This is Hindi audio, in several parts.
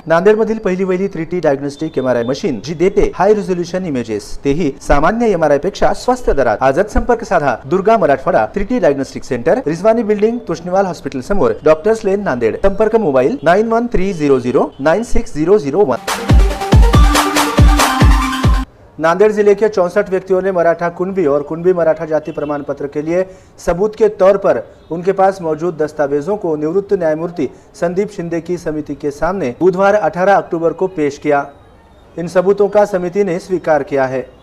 नांदेडमधील पहिली वहिली 3T डायग्नोस्टिक MRI मशीन जी देते हाय रिझोल्यूशन इमेजेस, तेही सामान्य MRI पेक्षा स्वस्त दरात। आजच संपर्क साधा Durga Marathwada 3T diagnostic centre, Rizwani building, Toshniwal hospital समोर, डॉक्टर्स लेन, नांदेड। संपर्क मोबाइल 9130096001। नांदेड़ जिले के 64 व्यक्तियों ने मराठा कुणबी और कुणबी मराठा जाति प्रमाण पत्र के लिए सबूत के तौर पर उनके पास मौजूद दस्तावेजों को निवृत्त न्यायमूर्ति संदीप शिंदे की समिति के सामने बुधवार 18 अक्टूबर को पेश किया। इन सबूतों का समिति ने स्वीकार किया है।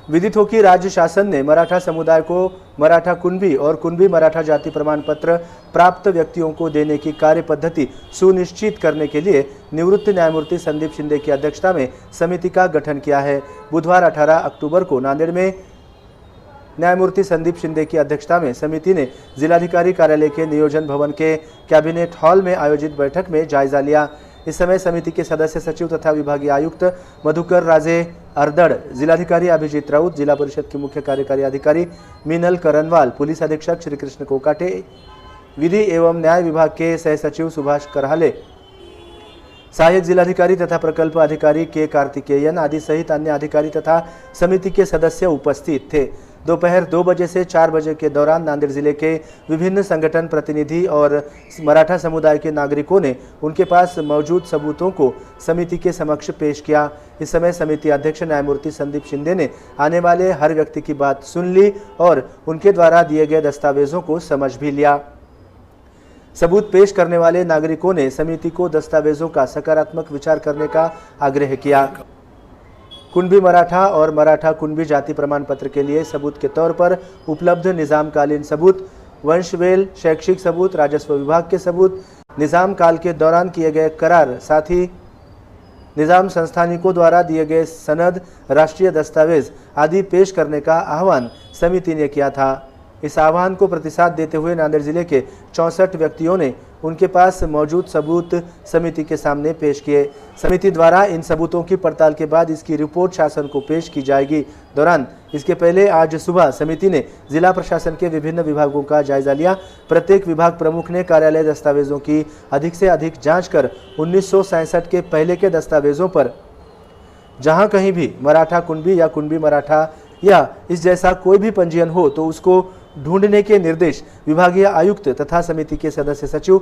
विदित हो कि राज्य शासन ने मराठा समुदाय को मराठा कुणबी और कुणबी मराठा जाति प्रमाण पत्र प्राप्त व्यक्तियों को देने की कार्य पद्धति सुनिश्चित करने के लिए निवृत्त न्यायमूर्ति संदीप शिंदे की अध्यक्षता में समिति का गठन किया है। बुधवार 18 अक्टूबर को नांदेड़ में न्यायमूर्ति संदीप शिंदे की अध्यक्षता में समिति ने जिलाधिकारी कार्यालय के नियोजन भवन के कैबिनेट हॉल में आयोजित बैठक में जायजा लिया। इस समय समिति के सदस्य सचिव तथा विभागीय आयुक्त मधुकर राजे अर्दड़, जिलाधिकारी अभिजीत राउत, जिला परिषद के मुख्य कार्यकारी अधिकारी मीनल करनवाल, पुलिस अधीक्षक श्री कृष्ण कोकाटे, विधि एवं न्याय विभाग के सह सचिव सुभाष करहाले, सहायक जिलाधिकारी तथा प्रकल्प अधिकारी के कार्तिकेयन आदि सहित अन्य अधिकारी तथा समिति के सदस्य उपस्थित थे। दोपहर 2 बजे से 4 बजे के दौरान नांदेड़ जिले के विभिन्न संगठन प्रतिनिधि और मराठा समुदाय के नागरिकों ने उनके पास मौजूद सबूतों को समिति के समक्ष पेश किया। इस समय समिति अध्यक्ष न्यायमूर्ति संदीप शिंदे ने आने वाले हर व्यक्ति की बात सुन ली और उनके द्वारा दिए गए दस्तावेजों को समझ भी लिया। सबूत पेश करने वाले नागरिकों ने समिति को दस्तावेजों का सकारात्मक विचार करने का आग्रह किया। कुणबी मराठा और मराठा कुणबी जाति प्रमाण पत्र के लिए सबूत के तौर पर उपलब्ध निजामकालीन सबूत, वंशवेल, शैक्षिक सबूत, राजस्व विभाग के सबूत, निजाम काल के दौरान किए गए करार, साथ ही निजाम संस्थानिकों द्वारा दिए गए सनद, राष्ट्रीय दस्तावेज आदि पेश करने का आह्वान समिति ने किया था। इस आह्वान को प्रतिसाद देते हुए नांदेड़ जिले के 64 व्यक्तियों ने उनके पास मौजूद सबूत समिति के सामने पेश किए। समिति द्वारा इन सबूतों की पड़ताल के बाद इसकी रिपोर्ट शासन को पेश की जाएगी। दौरान इसके पहले आज सुबह समिति ने जिला प्रशासन के विभिन्न विभागों का जायजा लिया। प्रत्येक विभाग प्रमुख ने कार्यालय दस्तावेजों की अधिक से अधिक जाँच कर 1967 के पहले के दस्तावेजों पर जहाँ कहीं भी मराठा कुणबी या कुणबी मराठा या इस जैसा कोई भी पंजीयन हो तो उसको ढूंढने के निर्देश विभागीय आयुक्त तथा समिति के सदस्य सचिव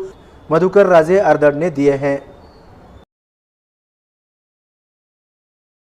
मधुकर राजे अर्दड़ ने दिए हैं।